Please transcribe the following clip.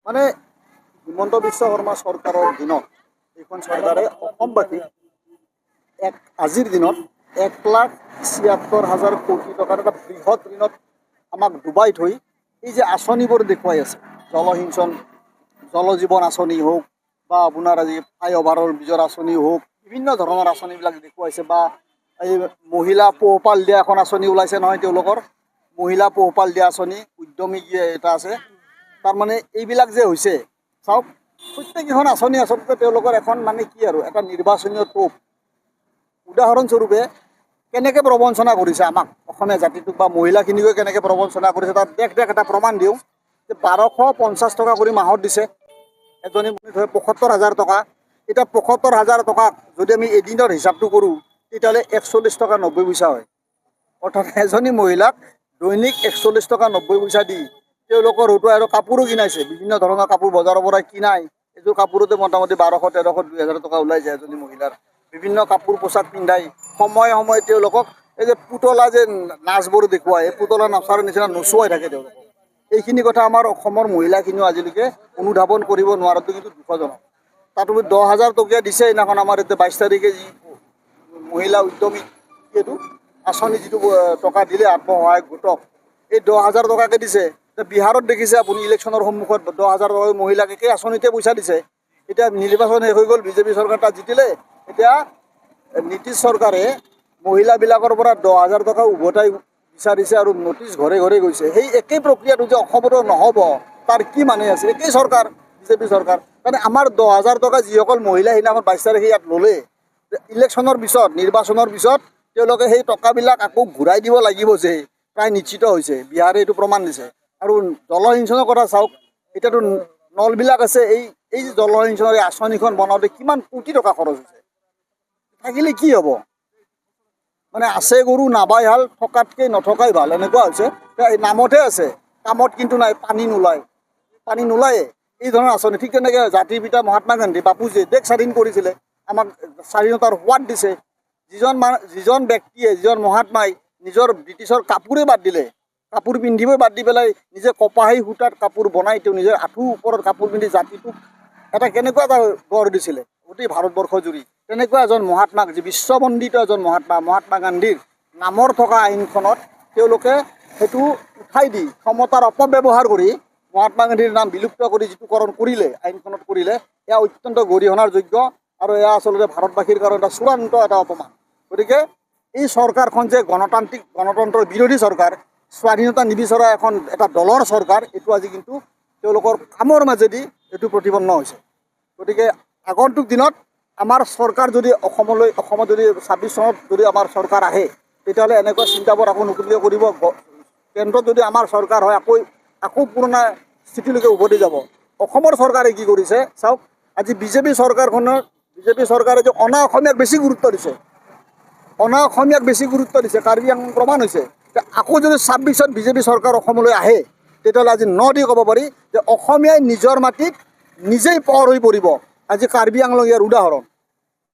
মানে হিমন্ত বিশ্ব শৰ্মা চৰকাৰৰ দিনত এইখন চৰকাৰে অসমবাসী আজিৰ দিনত 1,76,000 কোটি টকাৰ এটা বৃহৎ ঋণত আমাক ডুবাই থৈ এই যে আঁচনিবোৰ দেখুৱাই আছে, জলসিঞ্চন জল জীৱন আঁচনি হওক বা আপোনাৰ আজি ফ্লাইঅভাৰৰ বীজৰ আঁচনি হওক, বিভিন্ন ধৰণৰ আঁচনিবিলাক দেখুৱাইছে। বা এই মহিলা পোহপাল দিয়া এখন আঁচনি ওলাইছে নহয়, তেওঁলোকৰ মহিলা পোহপাল দিয়া আঁচনি উদ্যমী এটা আছে। তাৰমানে এইবিলাক যে হৈছে চাওক, প্ৰত্যেককেইখন আঁচনি আচলতে তেওঁলোকৰ এখন মানে কি আৰু এটা নিৰ্বাচনীয় টোপ। উদাহৰণস্বৰূপে কেনেকৈ প্ৰবঞ্চনা কৰিছে আমাক অসমীয়া জাতিটোক বা মহিলাখিনিকো কেনেকৈ প্ৰবঞ্চনা কৰিছে তাত দেখ এটা প্ৰমাণ দিওঁ যে 1250 টকা কৰি মাহত দিছে এজনী মহিলাক, 75,000 টকা। এতিয়া 75,000 টকাক যদি আমি এদিনৰ হিচাপটো কৰোঁ তেতিয়াহ'লে 41 টকা 90 পইচা হয়। অৰ্থাৎ এজনী মহিলাক দৈনিক 41 টকা 90 পইচা দি তেওঁলোকৰ হয়তো আৰু কাপোৰো কিনাইছে, বিভিন্ন ধৰণৰ কাপোৰ বজাৰৰ পৰা কিনাই এযোৰ কাপোৰতে মোটামুটি 1200, 1300, 2000 টকা ওলাই যায় এজনী মহিলাৰ। বিভিন্ন কাপোৰ পোচাক পিন্ধাই সময়ে সময়ে তেওঁলোকক এই যে পুতলা যে নাচবোৰ দেখুৱাই, এই পুতলা নাচাৰ নিচিনা নচুৱাই থাকে তেওঁলোকক। এইখিনি কথা আমাৰ অসমৰ মহিলাখিনিও আজিলৈকে অনুধাৱন কৰিব নোৱাৰাটো কিন্তু দুখজনক। তাতোপৰি 10,000 টকীয়া দিছে সেইদিনাখন আমাৰ এতিয়া 22 তাৰিখে যি মহিলা উদ্যমী এইটো আঁচনি যিটো টকা দিলে আত্মসহায়ক গোটক, এই 10,000 টকাকৈ দিছে। বিহাৰত দেখিছে আপুনি ইলেকশ্যনৰ সন্মুখত 10,000 টকা মহিলাক একেই আঁচনিতে পইচা দিছে। এতিয়া নিৰ্বাচন শেষ হৈ গ'ল, বিজেপি চৰকাৰ তাত জিতিলে। এতিয়া নীতিশ চৰকাৰে মহিলাবিলাকৰ পৰা 10,000 টকা উভতাই বিচাৰিছে আৰু নটিচ ঘৰে ঘৰে গৈছে। সেই একেই প্ৰক্ৰিয়াটো যে অসমতো নহ'ব তাৰ কি মানে আছে? একেই চৰকাৰ, বিজেপি চৰকাৰ। মানে আমাৰ 10,000 টকা যিসকল মহিলা সেইদিনাখন 22 তাৰিখে ইয়াত ল'লে, ইলেকশ্যনৰ পিছত নিৰ্বাচনৰ পিছত তেওঁলোকে সেই টকাবিলাক আকৌ ঘূৰাই দিব লাগিব যে প্ৰায় নিশ্চিত হৈছে। বিহাৰে এইটো প্ৰমাণ দিছে। আৰু জলসিঞ্চনৰ কথা চাওক, এতিয়াতো নলবিলাক আছে, এই জলসিঞ্চনৰ আঁচনিখন বনাওঁতে কিমান কোটি টকা খৰচ হৈছে। থাকিলে কি হ'ব? মানে আছে গৰু নাবাই হাল, থকাতকৈ নথকাই ভাল এনেকুৱা হৈছে। এই নামতহে আছে, কামত কিন্তু নাই, পানী নোলায়ে এই ধৰণৰ আঁচনি। ঠিক তেনেকৈ জাতিৰ পিতা মহাত্মা গান্ধী বাপুজীয়ে দেশ স্বাধীন কৰিছিলে, আমাক স্বাধীনতাৰ সোৱাদ দিছে। যিজন ব্যক্তিয়ে, যিজন মহাত্মাই নিজৰ ব্ৰিটিছৰ কাপোৰেই বাদ দিলে, কাপোৰ পিন্ধিবই বাদ দি পেলাই নিজে কপাহী সূতাত কাপোৰ বনাই তেওঁ নিজৰ আঁঠুৰ ওপৰত কাপোৰ পিন্ধি জাতিটোক এটা কেনেকুৱা এটা গঢ় দিছিলে গোটেই ভাৰতবৰ্ষ জুৰি। তেনেকুৱা এজন মহাত্মাক, যি বিশ্ববন্দিত এজন মহাত্মা গান্ধীৰ নামৰ থকা আইনখনত তেওঁলোকে সেইটো উঠাই দি ক্ষমতাৰ অপব্যৱহাৰ কৰি মহাত্মা গান্ধীৰ নাম বিলুপ্ত কৰি যিটো কৰণ কৰিলে, আইনখনত কৰিলে, এয়া অত্যন্ত গৰিহণাৰ যোগ্য। আৰু এয়া আচলতে ভাৰতবাসীৰ কাৰণে এটা চূড়ান্ত এটা অপমান। গতিকে এই চৰকাৰখন যে গণতন্ত্ৰৰ বিৰোধী চৰকাৰ, স্বাধীনতা নিবিচৰা এটা দলৰ চৰকাৰ, এইটো আজি কিন্তু তেওঁলোকৰ কামৰ মাজেদি এইটো প্ৰতিপন্ন হৈছে। গতিকে আগন্তুক দিনত আমাৰ চৰকাৰ যদি অসমত যদি 26 চনত যদি আমাৰ চৰকাৰ আহে, তেতিয়াহ'লে এনেকুৱা চিন্তাবোৰ আকৌ নতুনকৈ কৰিব। কেন্দ্ৰত যদি আমাৰ চৰকাৰ হয়, আকৌ পুৰণা স্থিতিলৈকে উভতি যাব। অসমৰ চৰকাৰে কি কৰিছে চাওক, আজি বিজেপি চৰকাৰে যে অনা অসমীয়াক বেছি গুৰুত্ব দিছে, কাৰ্বি আংলং প্ৰমাণ হৈছে। আকৌ যদি 26ত বিজেপি চৰকাৰ অসমলৈ আহে, তেতিয়াহ'লে আজি দি ক'ব পাৰি যে অসমীয়াই নিজৰ মাটিত নিজেই পৰ হৈ পৰিব। আজি কাৰ্বি আংলং ইয়াৰ উদাহৰণ।